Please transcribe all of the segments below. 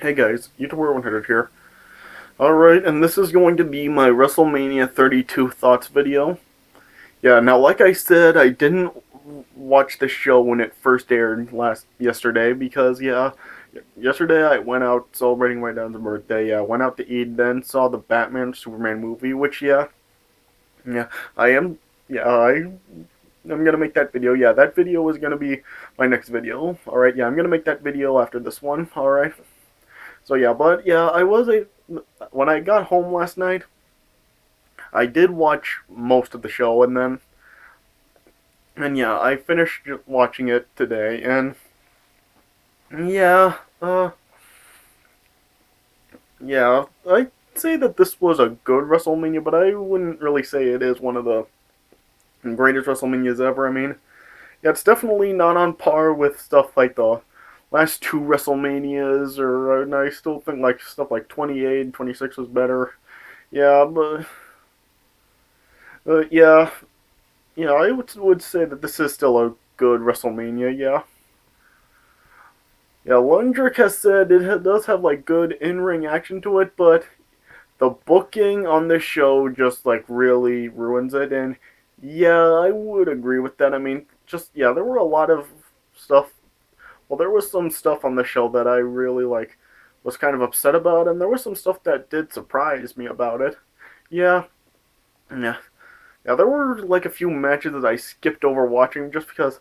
Hey guys, YouTuber 100 here. Alright, and this is going to be my WrestleMania 32 thoughts video. Yeah, now like I said, I didn't watch the show when it first aired yesterday because yesterday I went out celebrating my dad's birthday. Yeah, I went out to eat, then saw the Batman Superman movie, which yeah, I am I'm gonna make that video. Yeah, that video is gonna be my next video. Alright, yeah, I'm gonna make that video after this one. Alright. So yeah, but yeah, when I got home last night, I did watch most of the show, and yeah, I finished watching it today, and yeah, yeah, I'd say that this was a good WrestleMania, but I wouldn't really say it is one of the greatest WrestleManias ever. I mean, yeah, it's definitely not on par with stuff like the last two WrestleManias, and I still think like stuff like 28 and 26 was better. Yeah, but yeah, yeah, I would say that this is still a good WrestleMania. Yeah, yeah. Lundrick has said does have like good in-ring action to it, but the booking on this show just like really ruins it. And yeah, I would agree with that. I mean, just yeah, there were a lot of stuff. Well, there was some stuff on the show that I really like was kind of upset about, and there was some stuff that did surprise me about it. Yeah, yeah. Yeah, there were like a few matches that I skipped over watching just because.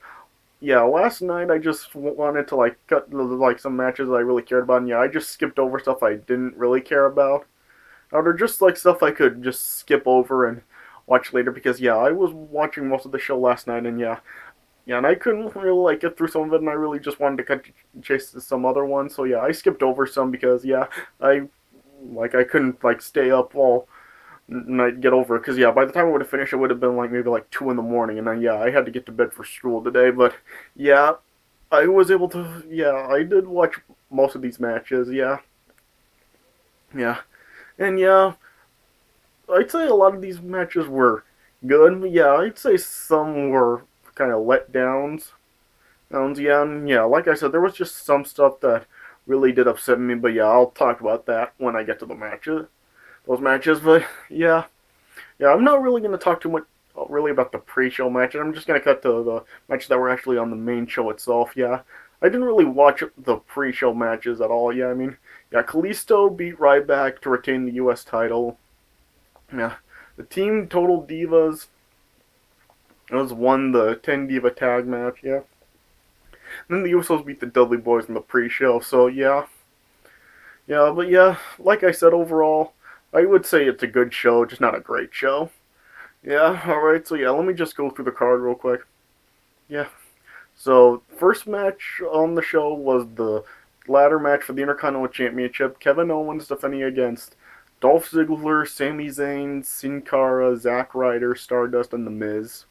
Yeah, last night I just wanted to like cut like some matches that I really cared about, and yeah, I just skipped over stuff I didn't really care about. Or just like stuff I could just skip over and watch later because yeah, I was watching most of the show last night, and yeah, and I couldn't really like get through some of it, and I really just wanted to chase some other ones. So yeah, I skipped over some because yeah, I couldn't like stay up all and I'd get over it because yeah, by the time I would have finished, it would have been like maybe like 2 in the morning, and then yeah, I had to get to bed for school today. But yeah, I was able to. Yeah, I did watch most of these matches. Yeah, yeah, and yeah, I'd say a lot of these matches were good. But yeah, I'd say some were kind of letdowns. Yeah, and yeah, like I said, there was just some stuff that really did upset me. But yeah, I'll talk about that when I get to the matches. Those matches, but yeah. Yeah, I'm not really going to talk too much really about the pre-show matches. I'm just going to cut to the matches that were actually on the main show itself. Yeah, I didn't really watch the pre-show matches at all. Yeah, I mean, yeah, Kalisto beat Ryback to retain the U.S. title. Yeah, the Team Total Divas was won the 10 Diva tag match. Yeah, and then the Usos beat the Dudley Boys in the pre-show. So yeah, yeah, but yeah, like I said, overall, I would say it's a good show, just not a great show. Yeah, alright, so yeah, let me just go through the card real quick. Yeah, so first match on the show was the ladder match for the Intercontinental Championship. Kevin Owens defending against Dolph Ziggler, Sami Zayn, Sin Cara, Zack Ryder, Stardust, and The Miz.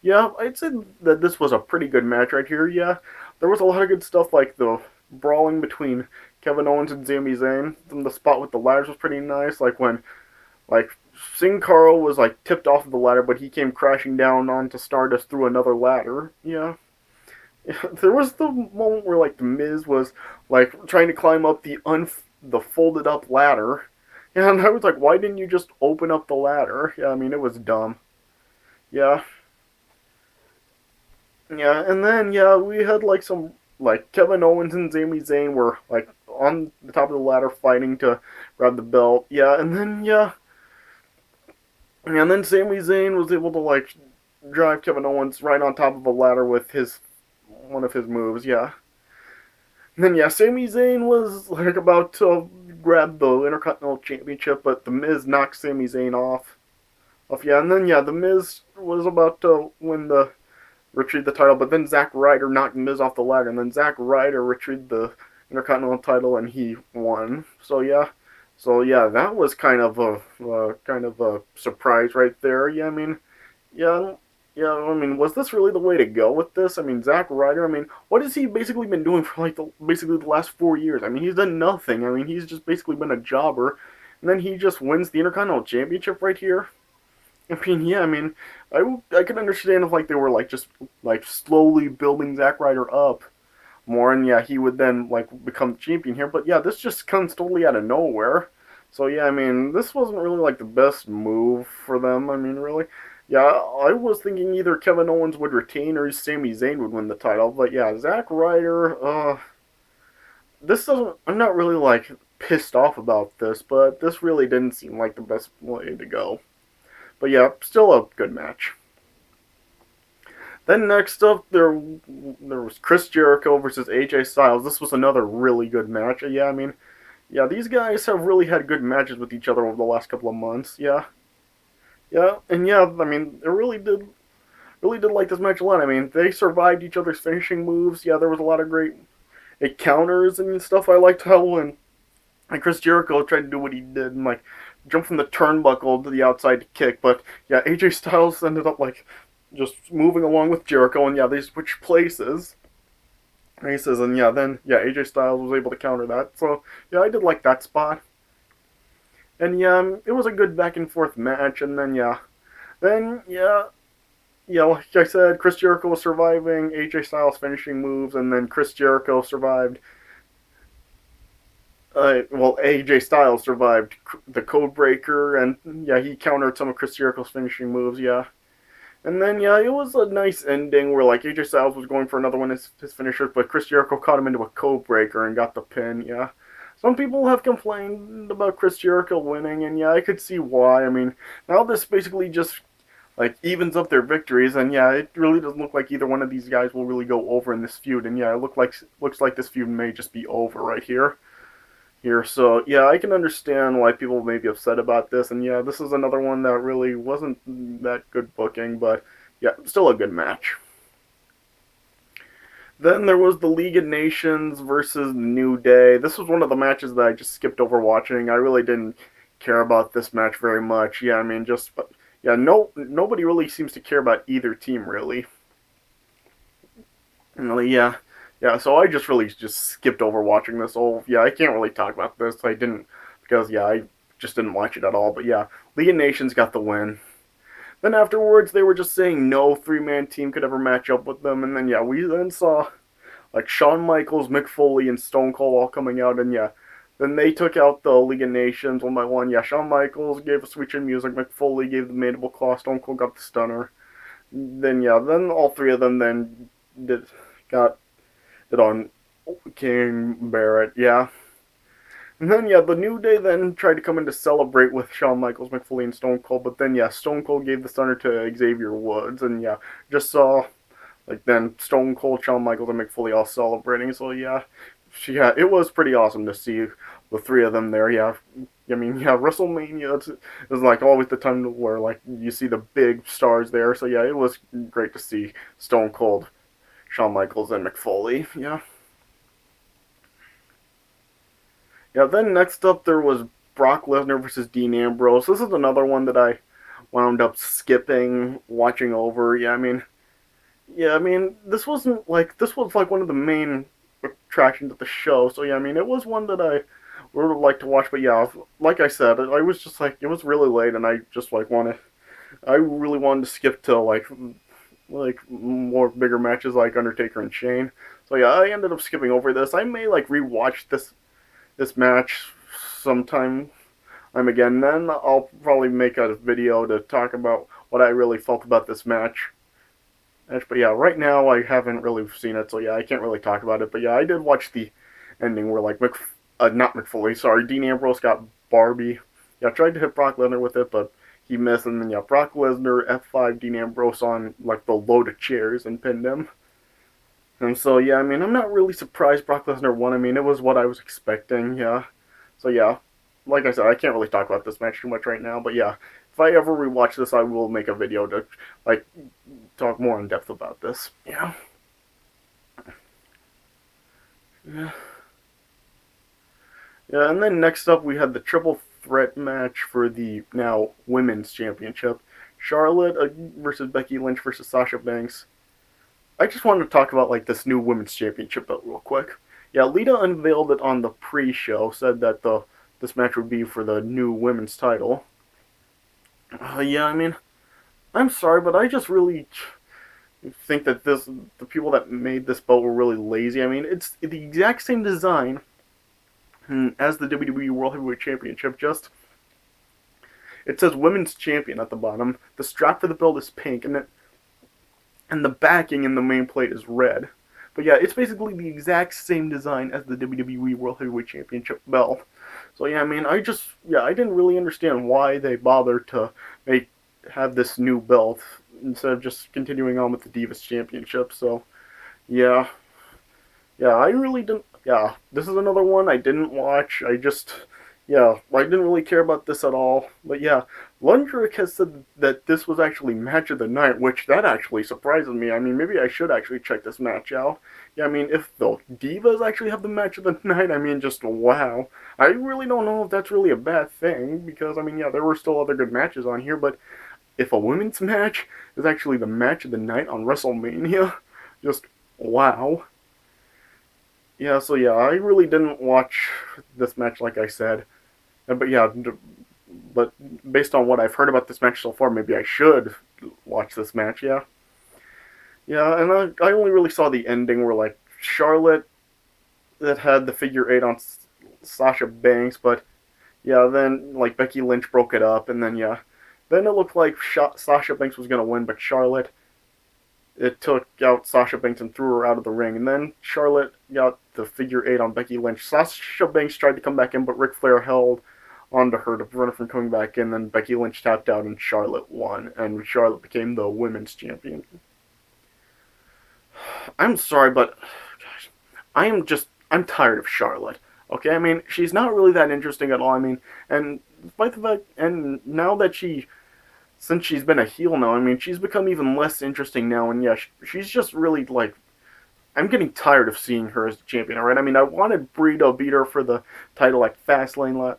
Yeah, I'd say that this was a pretty good match right here. Yeah, there was a lot of good stuff like the brawling between Kevin Owens and Sami Zayn. And the spot with the ladders was pretty nice, like when like Sin Cara was like tipped off of the ladder, but he came crashing down onto Stardust through another ladder. Yeah. There was the moment where like the Miz was like trying to climb up the folded up ladder, and I was like, why didn't you just open up the ladder? Yeah, I mean it was dumb. Yeah, yeah, and then yeah, we had like some like Kevin Owens and Sami Zayn were like on the top of the ladder fighting to grab the belt. Yeah, and then Sami Zayn was able to like drive Kevin Owens right on top of a ladder with his one of his moves. Yeah. And then yeah, Sami Zayn was like about to grab the Intercontinental Championship, but the Miz knocked Sami Zayn off. Yeah, and then yeah, the Miz was about to win the retrieve the title, but then Zack Ryder knocked Miz off the ladder, and then Zack Ryder retrieved the Intercontinental title, and he won. So yeah, that was kind of a surprise right there. Yeah, I mean, yeah, yeah. I mean, was this really the way to go with this? I mean, Zack Ryder. I mean, what has he basically been doing for like basically the last 4 years? I mean, he's done nothing. I mean, he's just basically been a jobber, and then he just wins the Intercontinental Championship right here. I mean, yeah. I mean, I could understand if like they were like just like slowly building Zack Ryder up more, and yeah, he would then like become champion here. But yeah, this just comes totally out of nowhere. So yeah, I mean, this wasn't really like the best move for them. I mean, really, yeah, I was thinking either Kevin Owens would retain or Sami Zayn would win the title. But yeah, Zack Ryder, this doesn't. I'm not really like pissed off about this, but this really didn't seem like the best way to go. But yeah, still a good match. Then next up, there was Chris Jericho versus AJ Styles. This was another really good match. Yeah, I mean, yeah, these guys have really had good matches with each other over the last couple of months. Yeah, yeah, and yeah, I mean, it really did like this match a lot. I mean, they survived each other's finishing moves. Yeah, there was a lot of great counters and stuff. I liked how when Chris Jericho tried to do what he did and like jump from the turnbuckle to the outside to kick, but yeah, AJ Styles ended up like just moving along with Jericho, and yeah, they switched places. And he says, and yeah, then yeah, AJ Styles was able to counter that. So yeah, I did like that spot. And yeah, it was a good back and forth match. And then yeah, like I said, Chris Jericho was surviving AJ Styles finishing moves, and then Chris Jericho survived. Well, AJ Styles survived the Code Breaker, and yeah, he countered some of Chris Jericho's finishing moves. Yeah, and then yeah, it was a nice ending where like AJ Styles was going for another one of his finishers, but Chris Jericho caught him into a code breaker and got the pin. Yeah. Some people have complained about Chris Jericho winning, and yeah, I could see why. I mean, now this basically just like evens up their victories, and yeah, it really doesn't look like either one of these guys will really go over in this feud. And yeah, it looks like this feud may just be over right here. So yeah, I can understand why people may be upset about this, and yeah, this is another one that really wasn't that good booking, but yeah, still a good match. Then there was the League of Nations versus New Day. This was one of the matches that I just skipped over watching. I really didn't care about this match very much. Yeah, I mean, just yeah, nobody really seems to care about either team really. Really, yeah, yeah. So I just really just skipped over watching this. Oh, yeah, I can't really talk about this. I didn't because yeah, I just didn't watch it at all. But yeah, League of Nations got the win. Then afterwards, they were just saying no three-man team could ever match up with them. And then yeah, we then saw like Shawn Michaels, Mick Foley, and Stone Cold all coming out. And yeah, then they took out the League of Nations one by one. Yeah, Shawn Michaels gave a switch in music. Mick Foley gave the mandible claw. Stone Cold got the stunner. Then yeah, then all three of them then did got it on King Barrett, yeah. And then, yeah, the New Day then tried to come in to celebrate with Shawn Michaels, Mick Foley, and Stone Cold, but then, yeah, Stone Cold gave the stunner to Xavier Woods, and yeah, just saw, like, then Stone Cold, Shawn Michaels, and Mick Foley all celebrating, so yeah, it was pretty awesome to see the three of them there, yeah. I mean, yeah, WrestleMania is like always the time where, like, you see the big stars there, so yeah, it was great to see Stone Cold, Shawn Michaels, and Mick Foley, yeah. Yeah, then next up there was Brock Lesnar versus Dean Ambrose. This is another one that I wound up skipping, watching over. Yeah, I mean, this was like one of the main attractions of the show. So yeah, I mean, it was one that I would have liked to watch. But yeah, like I said, I was just like it was really late, and I really wanted to skip to like more bigger matches like Undertaker and Shane. So yeah, I ended up skipping over this. I may like rewatch this match sometime again. Then I'll probably make a video to talk about what I really felt about this match. But yeah, right now I haven't really seen it, so yeah, I can't really talk about it. But yeah, I did watch the ending where like not McFoley, sorry, Dean Ambrose got Barbie. Yeah, tried to hit Brock Lesnar with it, but he missed, and then yeah, Brock Lesnar F5 Dean Ambrose on like the load of chairs and pinned him. And so, yeah, I mean, I'm not really surprised Brock Lesnar won. I mean, it was what I was expecting, yeah. So, yeah, like I said, I can't really talk about this match too much right now, but yeah, if I ever rewatch this, I will make a video to, like, talk more in depth about this. Yeah. Yeah. Yeah, and then next up, we had the triple threat match for the now women's championship. Charlotte versus Becky Lynch versus Sasha Banks. I just wanted to talk about like this new women's championship belt real quick. Yeah, Lita unveiled it on the pre-show, said that this match would be for the new women's title. Yeah, I mean, I'm sorry, but I just really think that the people that made this belt were really lazy. I mean, it's the exact same design as the WWE World Heavyweight Championship, just it says Women's Champion at the bottom. The strap for the belt is pink, and the backing in the main plate is red. But yeah, it's basically the exact same design as the WWE World Heavyweight Championship belt. So yeah, I mean, I didn't really understand why they bothered to have this new belt instead of just continuing on with the Divas Championship. So yeah, yeah, I really didn't. Yeah, this is another one I didn't watch. Yeah, I didn't really care about this at all. But yeah, Lundrick has said that this was actually match of the night, which that actually surprises me. I mean, maybe I should actually check this match out. Yeah, I mean, if the Divas actually have the match of the night, I mean, just wow. I really don't know if that's really a bad thing, because, I mean, yeah, there were still other good matches on here, but if a women's match is actually the match of the night on WrestleMania, just wow. Yeah, so yeah, I really didn't watch this match, like I said. But yeah, but based on what I've heard about this match so far, maybe I should watch this match. Yeah, yeah, and I only really saw the ending where like Charlotte that had the figure eight on Sasha Banks, but yeah, then like Becky Lynch broke it up, and then yeah, then it looked like Sasha Banks was gonna win, but Charlotte it took out Sasha Banks and threw her out of the ring, and then Charlotte got the figure eight on Becky Lynch. Sasha Banks tried to come back in, but Ric Flair held onto her to prevent her from coming back in. Then Becky Lynch tapped out, and Charlotte won, and Charlotte became the women's champion. I'm sorry, but gosh, I'm tired of Charlotte. Okay, I mean she's not really that interesting at all. I mean, and despite the fact, and now that since she's been a heel now, I mean she's become even less interesting now. And yeah, she's just really like I'm getting tired of seeing her as the champion. Alright, I mean I wanted Brie to beat her for the title like Fastlane last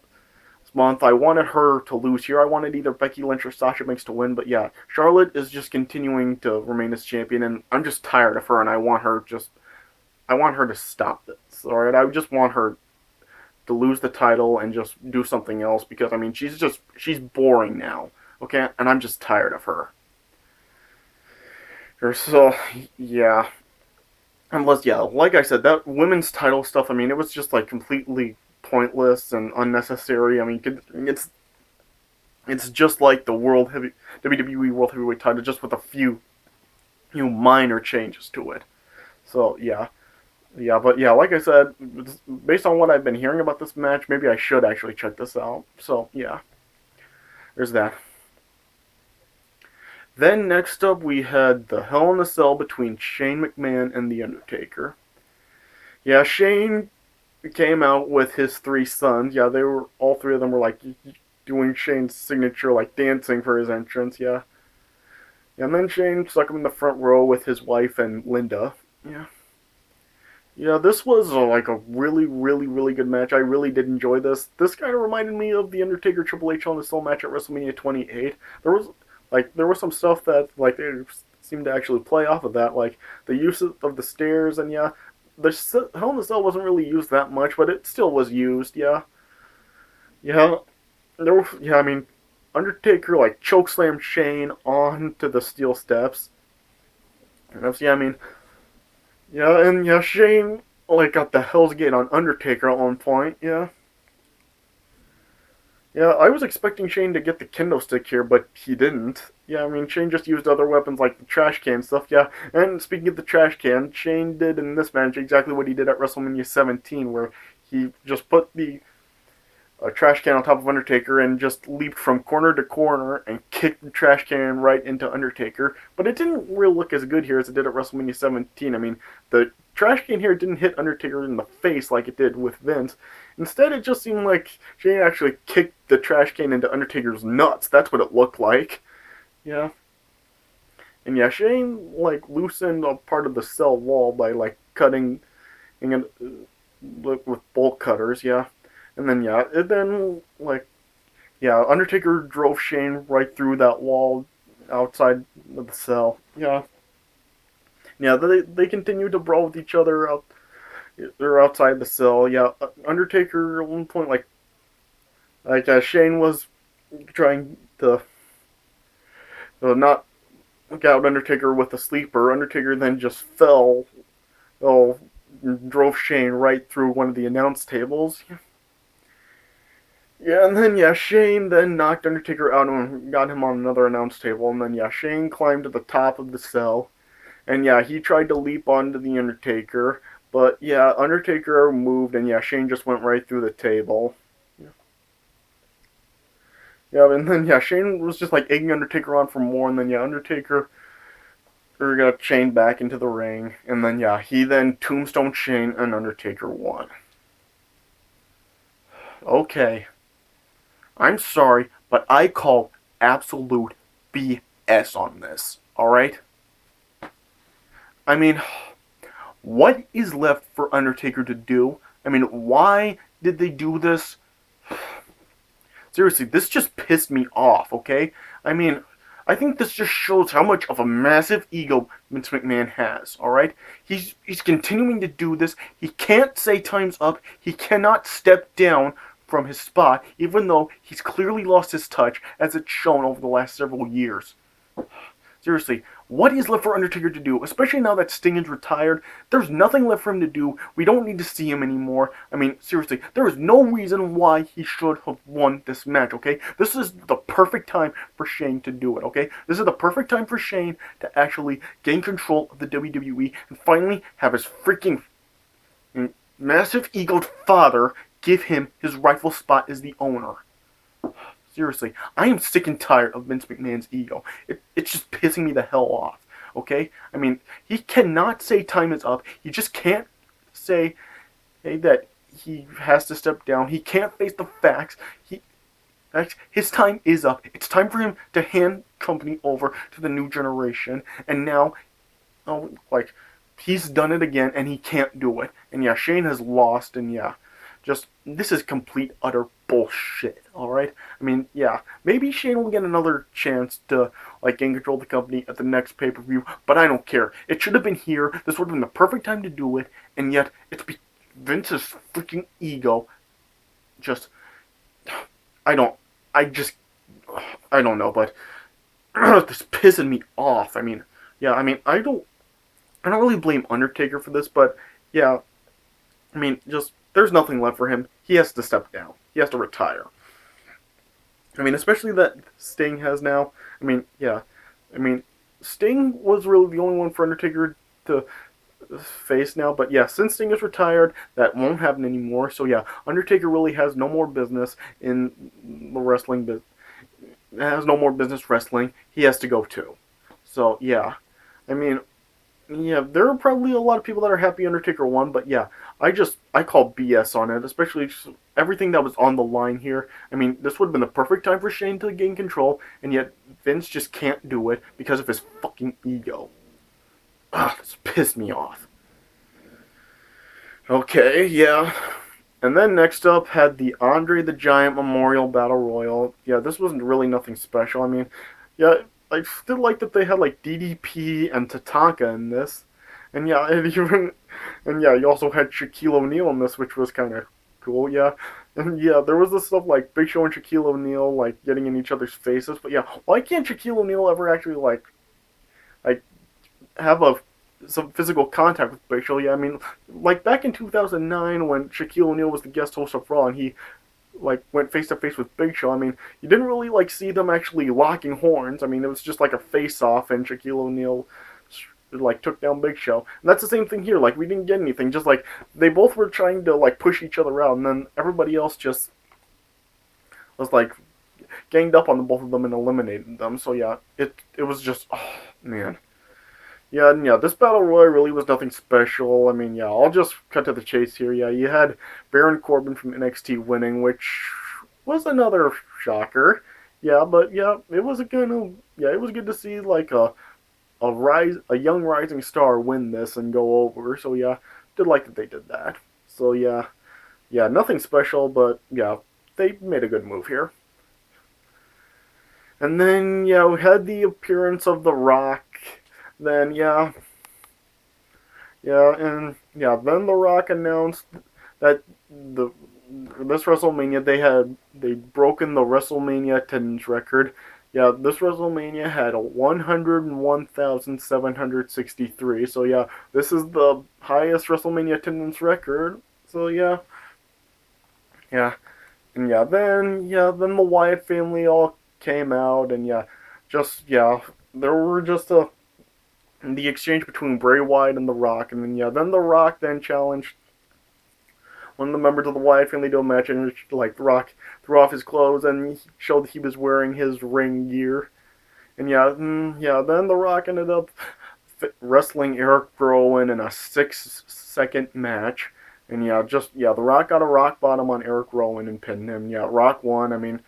month. I wanted her to lose here. I wanted either Becky Lynch or Sasha Banks to win, but yeah, Charlotte is just continuing to remain as champion, and I'm just tired of her, and I want her to stop this. All right, I just want her to lose the title and just do something else because I mean she's boring now. Okay, and I'm just tired of her. So yeah, unless yeah, like I said, that women's title stuff. I mean, it was just like completely pointless and unnecessary. I mean, it's just like the WWE World Heavyweight title, just with a few minor changes to it. So yeah, yeah, but yeah, like I said, based on what I've been hearing about this match, maybe I should actually check this out. So yeah, there's that. Then next up we had the Hell in a Cell between Shane McMahon and The Undertaker. Yeah, Shane came out with his three sons. Yeah, they were all three of them were like doing Shane's signature like dancing for his entrance. Yeah, yeah, and then Shane stuck him in the front row with his wife and Linda. Yeah, yeah, this was like a really, really, really good match. I really did enjoy this. This kind of reminded me of the Undertaker Triple H Hell in a Cell match at WrestleMania 28. There was some stuff that like they seemed to actually play off of that, like the use of the stairs, and yeah, the Hell in a Cell wasn't really used that much, but it still was used. Yeah, yeah, yeah. I mean, Undertaker like chokeslammed Shane onto the steel steps. And that's, yeah, I mean, yeah, and yeah, Shane like got the Hell's Gate on Undertaker at one point. Yeah, yeah. I was expecting Shane to get the kendo stick here, but he didn't. Yeah, I mean, Shane just used other weapons like the trash can stuff. Yeah, and speaking of the trash can, Shane did in this match exactly what he did at WrestleMania 17, where he just put the a trash can on top of Undertaker and just leaped from corner to corner and kicked the trash can right into Undertaker. But it didn't really look as good here as it did at WrestleMania 17. I mean, the trash can here didn't hit Undertaker in the face like it did with Vince. Instead, it just seemed like Shane actually kicked the trash can into Undertaker's nuts. That's what it looked like. Yeah. And yeah, Shane like loosened a part of the cell wall by like cutting it with bolt cutters. Yeah. And then yeah, Undertaker drove Shane right through that wall outside of the cell. Yeah, yeah. They continued to brawl with each other out. They're outside the cell. Yeah, Undertaker at one point Shane was trying to not got Undertaker with a sleeper. Undertaker then just fell, oh, drove Shane right through one of the announce tables. Yeah, and then Shane then knocked Undertaker out and got him on another announce table, and then Shane climbed to the top of the cell, and he tried to leap onto the Undertaker, but Undertaker moved, and Shane just went right through the table. Yeah, and then Shane was just like egging Undertaker on for more, and then Undertaker got Shane back into the ring, and then he then tombstone Shane, and Undertaker won. Okay, I'm sorry, but I call absolute BS on this. All right. I mean, what is left for Undertaker to do? I mean, why did they do this? Seriously, this just pissed me off, okay? I mean, I think this just shows how much of a massive ego Vince McMahon has, alright? He's continuing to do this. He can't say time's up. He cannot step down from his spot, even though he's clearly lost his touch, as it's shown over the last several years. Seriously, what is left for Undertaker to do? Especially now that Sting is retired, there's nothing left for him to do. We don't need to see him anymore. I mean, seriously, there is no reason why he should have won this match, okay? This is the perfect time for Shane to do it, okay? This is the perfect time for Shane to actually gain control of the WWE and finally have his freaking massive egoed father give him his rightful spot as the owner. Seriously, I am sick and tired of Vince McMahon's ego. It's just pissing me the hell off, okay? I mean, he cannot say time is up. He just can't say that he has to step down. He can't face the facts. His time is up. It's time for him to hand company over to the new generation. And now, he's done it again, and he can't do it. And Shane has lost, and just, this is complete, utter bullshit, alright? I mean, maybe Shane will get another chance to, gain control of the company at the next pay-per-view, but I don't care. It should have been here. This would have been the perfect time to do it, and yet, it's Vince's freaking ego. Just, I don't know, but this pissing me off. I mean, I don't really blame Undertaker for this, but, I mean, just, there's nothing left for him. He has to step down. He has to retire. I mean, especially that Sting has now. I mean, Sting was really the only one for Undertaker to face now. But since Sting is retired, that won't happen anymore. So Undertaker really has no more business in the wrestling business. Has no more business wrestling. He has to go too. So I mean, there are probably a lot of people that are happy Undertaker won, but I call BS on it, especially everything that was on the line here. I mean, this would have been the perfect time for Shane to gain control, and yet Vince just can't do it because of his fucking ego. This pissed me off. Okay, And then next up had the Andre the Giant Memorial Battle Royal. This wasn't really nothing special. I mean, I still like that they had DDP and Tatanka in this, and you also had Shaquille O'Neal in this, which was kind of cool. And there was this stuff like Big Show and Shaquille O'Neal getting in each other's faces, but why can't Shaquille O'Neal ever actually have some physical contact with Big Show? I mean, back in 2009 when Shaquille O'Neal was the guest host of Raw and he went face to face with Big Show. I mean, you didn't really see them actually locking horns. I mean, it was just a face off, and Shaquille O'Neal took down Big Show. And that's the same thing here. We didn't get anything. Just they both were trying to push each other out, and then everybody else just was ganged up on the both of them and eliminated them. So it was just, oh man. And this Battle Royal really was nothing special. I mean, I'll just cut to the chase here. You had Baron Corbin from NXT winning, which was another shocker. But it was it was good to see a young rising star win this and go over. So did like that they did that. So nothing special, but they made a good move here. And then we had the appearance of The Rock. Then then The Rock announced that this WrestleMania they'd broken the WrestleMania attendance record. Yeah, this WrestleMania had 101,763. So yeah, this is the highest WrestleMania attendance record. So yeah, yeah, and then the Wyatt family all came out, and there were just the exchange between Bray Wyatt and The Rock, and then The Rock then challenged one of the members of the Wyatt family to a match, and like The Rock threw off his clothes and he showed that he was wearing his ring gear. And then The Rock ended up wrestling Eric Rowan in a 6 second match. And The Rock got a rock bottom on Eric Rowan and pinned him. Yeah, Rock won. I mean,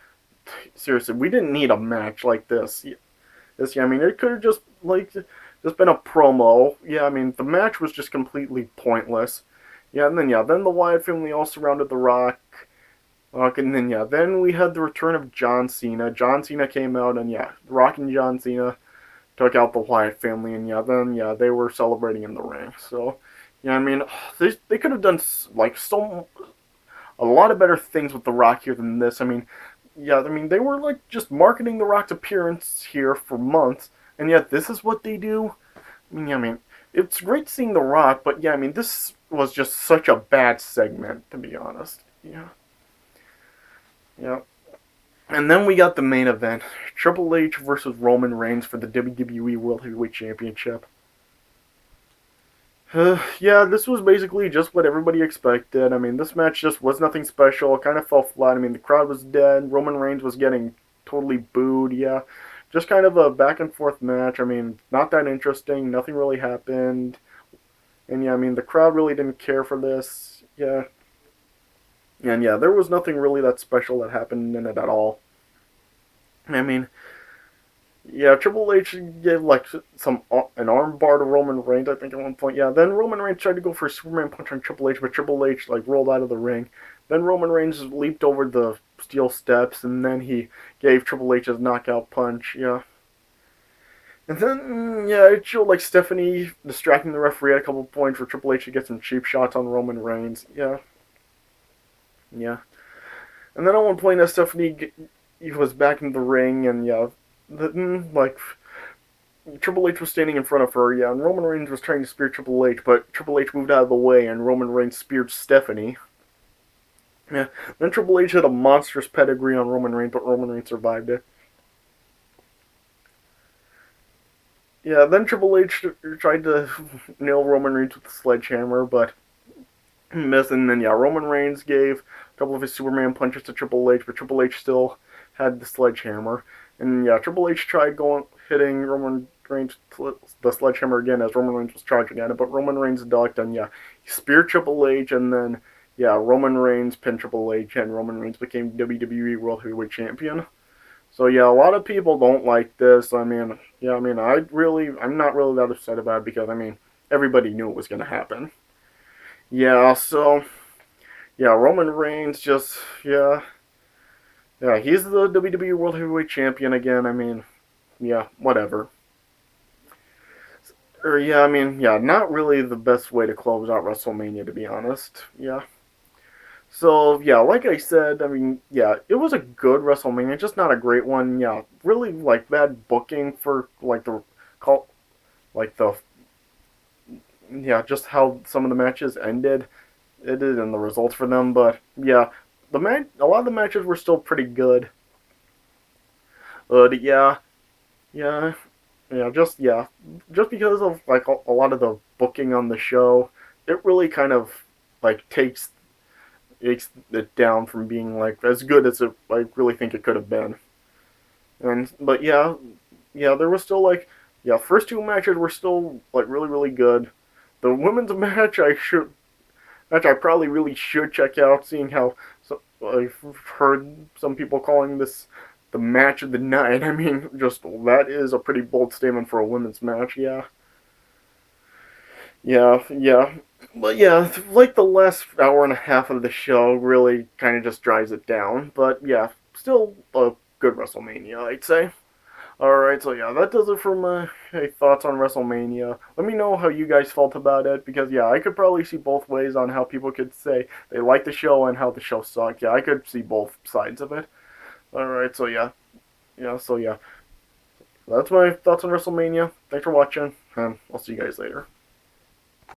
seriously, we didn't need a match like this. I mean, it could have just been a promo. Yeah, I mean, the match was just completely pointless. Then the Wyatt family all surrounded The Rock. And then we had the return of John Cena. John Cena came out, and The Rock and John Cena took out the Wyatt family, and they were celebrating in the ring. So, I mean, they could have done like a lot of better things with The Rock here than this. I mean, they were like just marketing The Rock's appearance here for months, and yet this is what they do. I mean, it's great seeing The Rock, but I mean, this was just such a bad segment, to be honest. Yeah. And then we got the main event, Triple H versus Roman Reigns for the WWE World Heavyweight Championship. This was basically just what everybody expected. I mean, this match just was nothing special. It kind of fell flat. I mean, the crowd was dead. Roman Reigns was getting totally booed. Yeah, just kind of a back and forth match. I mean, not that interesting. Nothing really happened. And I mean, the crowd really didn't care for this. Yeah. And there was nothing really that special that happened in it at all. I mean, Triple H gave like an armbar to Roman Reigns, I think, at one point. Yeah, then Roman Reigns tried to go for a Superman punch on Triple H, but Triple H like rolled out of the ring. Then Roman Reigns leaped over the steel steps, and then he gave Triple H his knockout punch. Yeah. And then, it showed like Stephanie distracting the referee at a couple points for Triple H to get some cheap shots on Roman Reigns. Yeah. Yeah. And then at one point, Stephanie was back in the ring, and like Triple H was standing in front of her, and Roman Reigns was trying to spear Triple H, but Triple H moved out of the way, and Roman Reigns speared Stephanie. Yeah. Then Triple H had a monstrous pedigree on Roman Reigns, but Roman Reigns survived it. Yeah, then Triple H tried to nail Roman Reigns with a sledgehammer, but missed. And then Roman Reigns gave a couple of his Superman punches to Triple H, but Triple H still had the sledgehammer. And Triple H tried hitting Roman Reigns the sledgehammer again as Roman Reigns was charging at it, but Roman Reigns ducked, and he speared Triple H, and then Roman Reigns pinned Triple H, and Roman Reigns became WWE World Heavyweight Champion. So a lot of people don't like this. I mean, I'm not really that upset about it because I mean, everybody knew it was gonna happen. So Roman Reigns just he's the WWE World Heavyweight Champion again. I mean, whatever. I mean, not really the best way to close out WrestleMania, to be honest. So, like I said, I mean, it was a good WrestleMania, just not a great one. Really, like, bad booking for, like, just how some of the matches ended. It did, and the results for them, but, a lot of the matches were still pretty good. But, yeah, just because of, like, a lot of the booking on the show, it really kind of, like, takes it down from being like as good as I really think it could have been. But there was still like first two matches were still like really really good. The women's match I probably really should check out, seeing how I've heard some people calling this the match of the night. I mean, just that is a pretty bold statement for a women's match. Yeah. But like the last hour and a half of the show really kind of just drives it down. But still a good WrestleMania, I'd say. Alright, so that does it for my thoughts on WrestleMania. Let me know how you guys felt about it, because I could probably see both ways on how people could say they like the show and how the show sucked. I could see both sides of it. Alright, so So yeah, that's my thoughts on WrestleMania. Thanks for watching, and I'll see you guys later.